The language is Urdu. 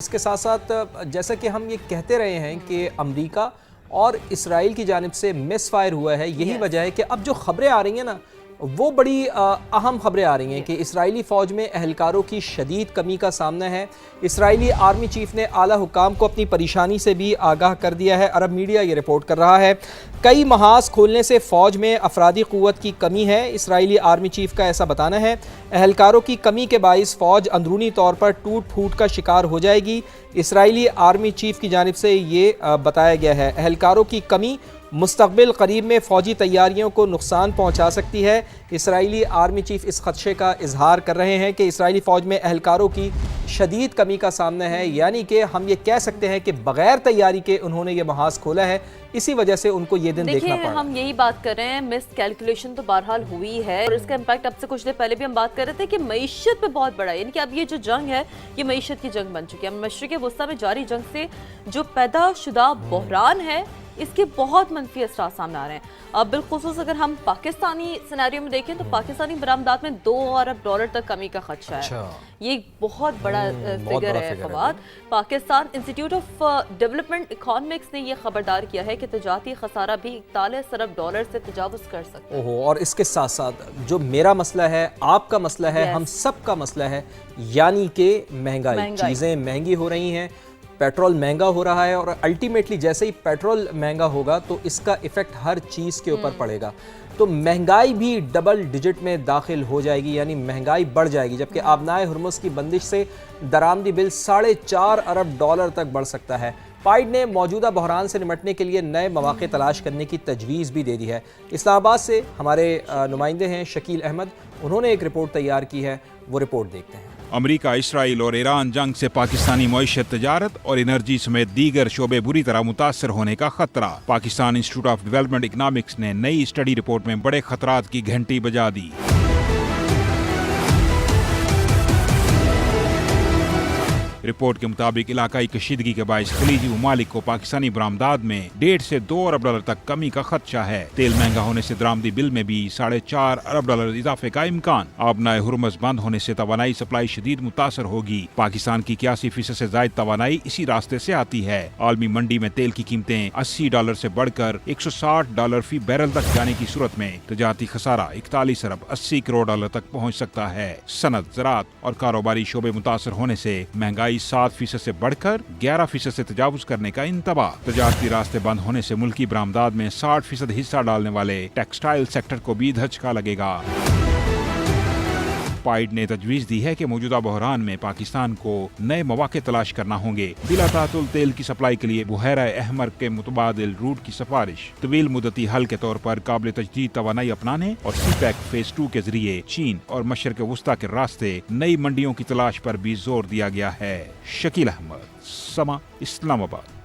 اس کے ساتھ ساتھ جیسا کہ ہم یہ کہتے رہے ہیں کہ امریکہ اور اسرائیل کی جانب سے مس فائر ہوا ہے، یہی وجہ ہے کہ اب جو خبریں آ رہی ہیں نا وہ بڑی اہم خبریں آ رہی ہیں کہ اسرائیلی فوج میں اہلکاروں کی شدید کمی کا سامنا ہے۔ اسرائیلی آرمی چیف نے اعلیٰ حکام کو اپنی پریشانی سے بھی آگاہ کر دیا ہے۔ عرب میڈیا یہ رپورٹ کر رہا ہے کئی محاذ کھولنے سے فوج میں افرادی قوت کی کمی ہے۔ اسرائیلی آرمی چیف کا ایسا بتانا ہے اہلکاروں کی کمی کے باعث فوج اندرونی طور پر ٹوٹ پھوٹ کا شکار ہو جائے گی۔ اسرائیلی آرمی چیف کی جانب سے یہ بتایا گیا ہے اہلکاروں کی کمی مستقبل قریب میں فوجی تیاریوں کو نقصان پہنچا سکتی ہے۔ اسرائیلی آرمی چیف اس خدشے کا اظہار کر رہے ہیں کہ اسرائیلی فوج میں اہلکاروں کی شدید کمی کا سامنا ہے، یعنی کہ ہم یہ کہہ سکتے ہیں کہ بغیر تیاری کے انہوں نے یہ محاذ کھولا ہے، اسی وجہ سے ان کو یہ دن دیکھنا پڑا۔ ہم یہی بات کر رہے ہیں، مس کیلکولیشن تو بہرحال ہوئی ہے اور اس کا امپیکٹ اب سے کچھ دیر پہلے بھی ہم بات کر رہے تھے کہ معیشت پہ بہت بڑا ہے، یعنی کہ اب یہ جو جنگ ہے یہ معیشت کی جنگ بن چکی ہے۔ مشرق وسطیٰ میں جاری جنگ سے جو پیدا شدہ بحران ہے اس کے بہت منفی اثرات سامنے آ رہے ہیں۔ اب بالخصوص اگر ہم پاکستانی سینیریو میں دیکھیں تو پاکستانی برآمدات میں $2 ارب تک کمی کا خدشہ ہے۔ یہ بہت بڑا فگر ہے Fawad. Pakistan institute of development economics نے یہ خبردار کیا ہے کہ تجارتی خسارہ بھی $41 ارب سے تجاوز کر سکتا ہے۔ اور اس کے ساتھ ساتھ جو میرا مسئلہ ہے، آپ کا مسئلہ ہے، ہم سب کا مسئلہ ہے، یعنی کہ مہنگائی۔ چیزیں مہنگی ہو رہی ہیں، پیٹرول مہنگا ہو رہا ہے، اور الٹیمیٹلی جیسے ہی پیٹرول مہنگا ہوگا تو اس کا ایفیکٹ ہر چیز کے اوپر پڑے گا، تو مہنگائی بھی ڈبل ڈیجٹ میں داخل ہو جائے گی، یعنی مہنگائی بڑھ جائے گی، جبکہ آبنائے ہرمز کی بندش سے درآمدی بل $4.5 ارب تک بڑھ سکتا ہے۔ پائیڈ نے موجودہ بحران سے نمٹنے کے لیے نئے مواقع تلاش کرنے کی تجویز بھی دے دی ہے۔ اسلام آباد سے ہمارے نمائندے ہیں شکیل احمد، انہوں نے ایک رپورٹ تیار کی ہے، وہ رپورٹ دیکھتے ہیں۔ امریکہ، اسرائیل اور ایران جنگ سے پاکستانی معیشت، تجارت اور انرجی سمیت دیگر شعبے بری طرح متاثر ہونے کا خطرہ۔ Pakistan institute of development economics نے نئی اسٹڈی رپورٹ میں بڑے خطرات کی گھنٹی بجا دی۔ رپورٹ کے مطابق علاقائی کشیدگی کے باعث خلیجی ممالک کو پاکستانی برآمدات میں $1.5 سے $2 ارب تک کمی کا خدشہ ہے۔ تیل مہنگا ہونے سے درآمدی بل میں بھی $4.5 ارب اضافے کا امکان۔ آبنائے ہرمز بند ہونے سے توانائی سپلائی شدید متاثر ہوگی۔ پاکستان کی 81% سے زائد توانائی اسی راستے سے آتی ہے۔ عالمی منڈی میں تیل کی قیمتیں $80 سے بڑھ کر $160 فی بیرل تک جانے کی صورت میں تجارتی خسارہ $41 ارب 80 کروڑ تک پہنچ سکتا ہے۔ صنعت، زراعت اور کاروباری شعبے متاثر ہونے سے مہنگائی 7% سے بڑھ کر 11% سے تجاوز کرنے کا انتباہ۔ تجارتی راستے بند ہونے سے ملکی برآمدات میں 60% حصہ ڈالنے والے ٹیکسٹائل سیکٹر کو بھی دھچکا لگے گا۔ پائیڈ نے تجویز دی ہے کہ موجودہ بحران میں پاکستان کو نئے مواقع تلاش کرنا ہوں گے۔ بلا تعطل تیل کی سپلائی کے لیے بحیرہ احمر کے متبادل روٹ کی سفارش، طویل مدتی حل کے طور پر قابل تجدید توانائی اپنانے اور سی پیک فیز 2 کے ذریعے چین اور مشرق وسطیٰ کے راستے نئی منڈیوں کی تلاش پر بھی زور دیا گیا ہے۔ شکیل احمد، سما، اسلام آباد۔